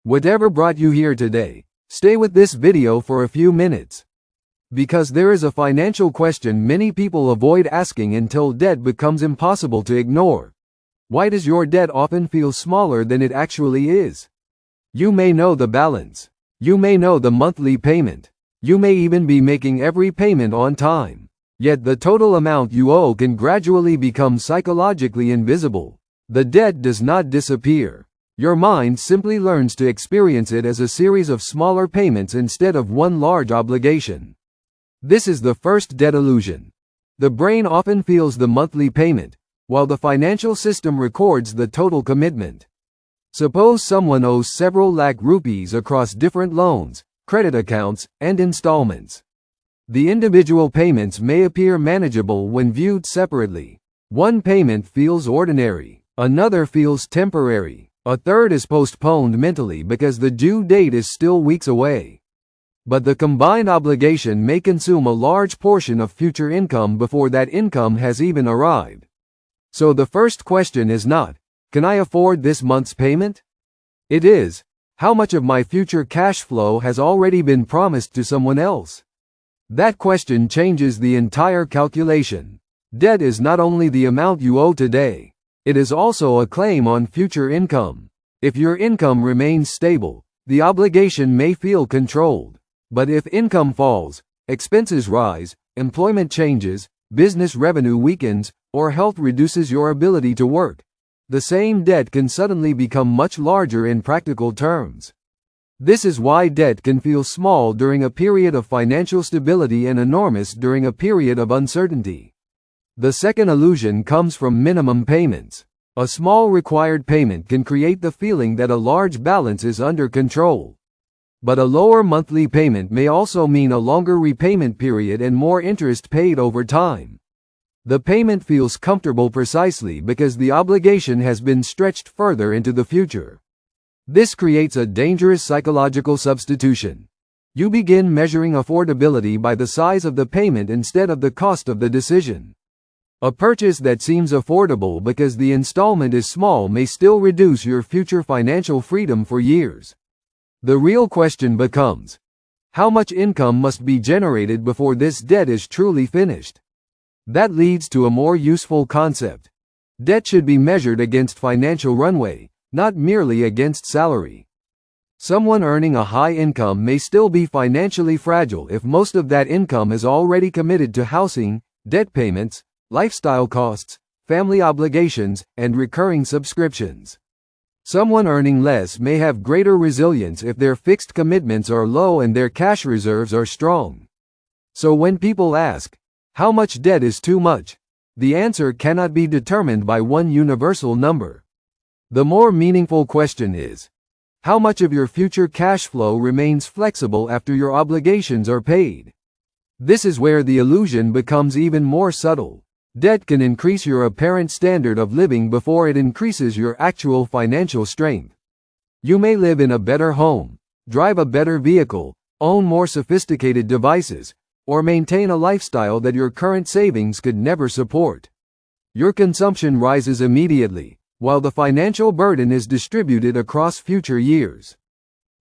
Whatever brought you here today, stay with this video for a few minutes. Because there is a financial question many people avoid asking until debt becomes impossible to ignore. Why does your debt often feel smaller than it actually is? You may know the balance. You may know the monthly payment. You may even be making every payment on time. Yet the total amount you owe can gradually become psychologically invisible. The debt does not disappear. Your mind simply learns to experience it as a series of smaller payments instead of one large obligation. This is the first debt illusion. The brain often feels the monthly payment, while the financial system records the total commitment. Suppose someone owes several lakh rupees across different loans, credit accounts, and installments. The individual payments may appear manageable when viewed separately. One payment feels ordinary, another feels temporary, a third is postponed mentally because the due date is still weeks away. But the combined obligation may consume a large portion of future income before that income has even arrived. So the first question is not, can I afford this month's payment? It is, how much of my future cash flow has already been promised to someone else? That question changes the entire calculation. Debt is not only the amount you owe today, it is also a claim on future income. If your income remains stable, the obligation may feel controlled. But if income falls, expenses rise, employment changes, business revenue weakens, or health reduces your ability to work, the same debt can suddenly become much larger in practical terms. This is why debt can feel small during a period of financial stability and enormous during a period of uncertainty. The second illusion comes from minimum payments. A small required payment can create the feeling that a large balance is under control. But a lower monthly payment may also mean a longer repayment period and more interest paid over time. The payment feels comfortable precisely because the obligation has been stretched further into the future. This creates a dangerous psychological substitution. You begin measuring affordability by the size of the payment instead of the cost of the decision. A purchase that seems affordable because the installment is small may still reduce your future financial freedom for years. The real question becomes, how much income must be generated before this debt is truly finished? That leads to a more useful concept. Debt should be measured against financial runway, not merely against salary. Someone earning a high income may still be financially fragile if most of that income is already committed to housing, debt payments, lifestyle costs, family obligations, and recurring subscriptions. Someone earning less may have greater resilience if their fixed commitments are low and their cash reserves are strong. So when people ask, how much debt is too much? The answer cannot be determined by one universal number. The more meaningful question is, how much of your future cash flow remains flexible after your obligations are paid? This is where the illusion becomes even more subtle. Debt can increase your apparent standard of living before it increases your actual financial strength. You may live in a better home, drive a better vehicle, own more sophisticated devices, or maintain a lifestyle that your current savings could never support. Your consumption rises immediately, while the financial burden is distributed across future years.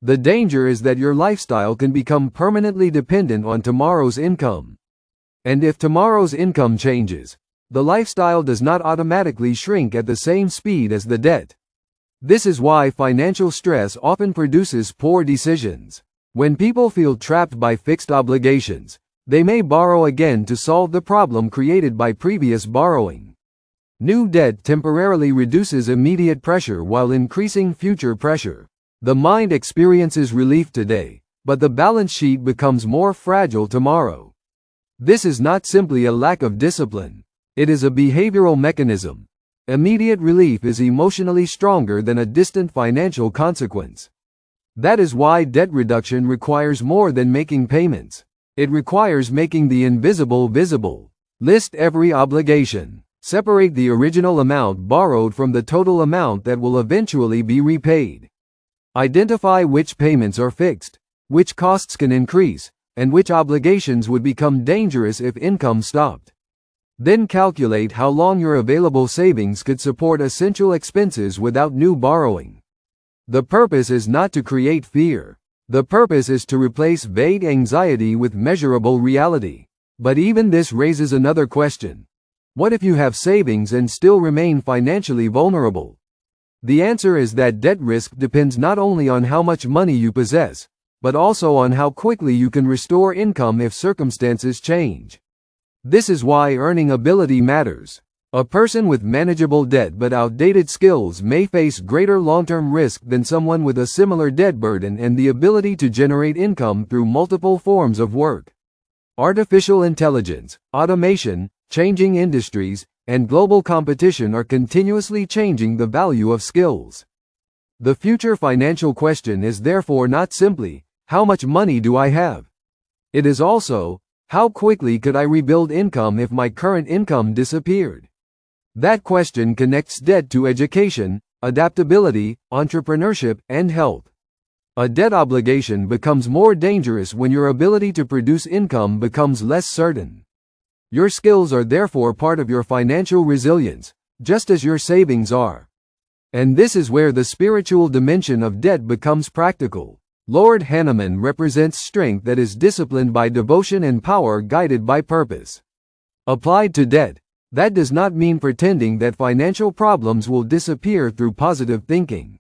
The danger is that your lifestyle can become permanently dependent on tomorrow's income. And if tomorrow's income changes, the lifestyle does not automatically shrink at the same speed as the debt. This is why financial stress often produces poor decisions. When people feel trapped by fixed obligations, they may borrow again to solve the problem created by previous borrowing. New debt temporarily reduces immediate pressure while increasing future pressure. The mind experiences relief today, but the balance sheet becomes more fragile tomorrow. This is not simply a lack of discipline. It is a behavioral mechanism. Immediate relief is emotionally stronger than a distant financial consequence. That is why debt reduction requires more than making payments. It requires making the invisible visible. List every obligation. Separate the original amount borrowed from the total amount that will eventually be repaid. Identify which payments are fixed, which costs can increase, and which obligations would become dangerous if income stopped. Then calculate how long your available savings could support essential expenses without new borrowing. The purpose is not to create fear. The purpose is to replace vague anxiety with measurable reality. But even this raises another question. What if you have savings and still remain financially vulnerable? The answer is that debt risk depends not only on how much money you possess, but also on how quickly you can restore income if circumstances change. This is why earning ability matters. A person with manageable debt but outdated skills may face greater long-term risk than someone with a similar debt burden and the ability to generate income through multiple forms of work. Artificial intelligence, automation, changing industries, and global competition are continuously changing the value of skills. The future financial question is therefore not simply, how much money do I have? It is also, how quickly could I rebuild income if my current income disappeared? That question connects debt to education, adaptability, entrepreneurship, and health. A debt obligation becomes more dangerous when your ability to produce income becomes less certain. Your skills are therefore part of your financial resilience, just as your savings are. And this is where the spiritual dimension of debt becomes practical. Lord Hanuman represents strength that is disciplined by devotion and power guided by purpose. Applied to debt, that does not mean pretending that financial problems will disappear through positive thinking.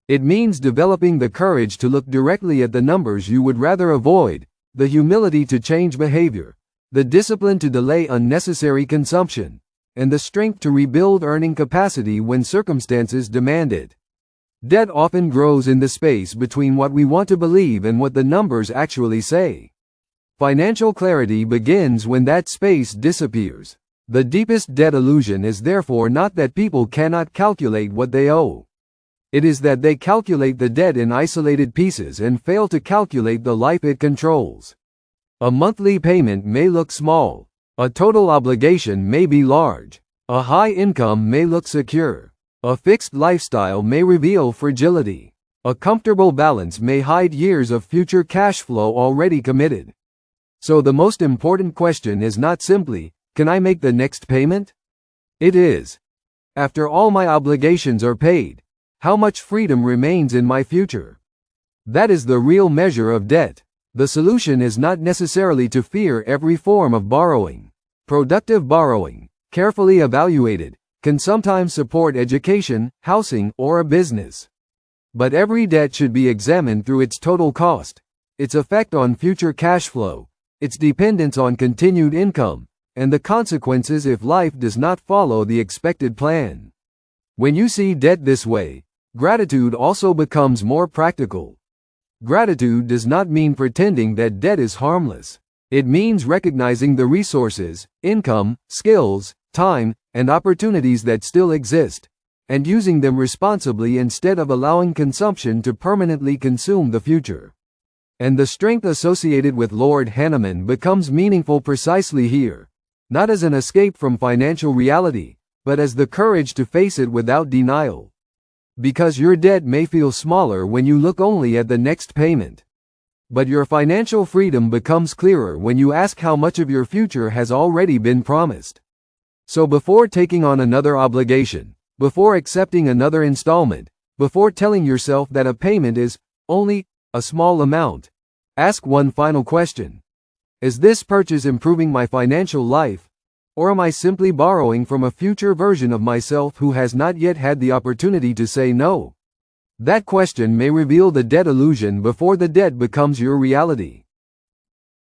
It means developing the courage to look directly at the numbers you would rather avoid, the humility to change behavior, the discipline to delay unnecessary consumption, and the strength to rebuild earning capacity when circumstances demand it. Debt often grows in the space between what we want to believe and what the numbers actually say. Financial clarity begins when that space disappears. The deepest debt illusion is therefore not that people cannot calculate what they owe. It is that they calculate the debt in isolated pieces and fail to calculate the life it controls. A monthly payment may look small. A total obligation may be large. A high income may look secure. A fixed lifestyle may reveal fragility. A comfortable balance may hide years of future cash flow already committed. So the most important question is not simply, can I make the next payment? It is, after all my obligations are paid, how much freedom remains in my future? That is the real measure of debt. The solution is not necessarily to fear every form of borrowing. Productive borrowing, carefully evaluated, can sometimes support education, housing, or a business. But every debt should be examined through its total cost, its effect on future cash flow, its dependence on continued income, and the consequences if life does not follow the expected plan. When you see debt this way, gratitude also becomes more practical. Gratitude does not mean pretending that debt is harmless. It means recognizing the resources, income, skills, time, and opportunities that still exist, and using them responsibly instead of allowing consumption to permanently consume the future. And the strength associated with Lord Hanuman becomes meaningful precisely here, not as an escape from financial reality, but as the courage to face it without denial. Because your debt may feel smaller when you look only at the next payment. But your financial freedom becomes clearer when you ask how much of your future has already been promised. So before taking on another obligation, before accepting another installment, before telling yourself that a payment is only a small amount, ask one final question. Is this purchase improving my financial life? Or am I simply borrowing from a future version of myself who has not yet had the opportunity to say no? That question may reveal the debt illusion before the debt becomes your reality.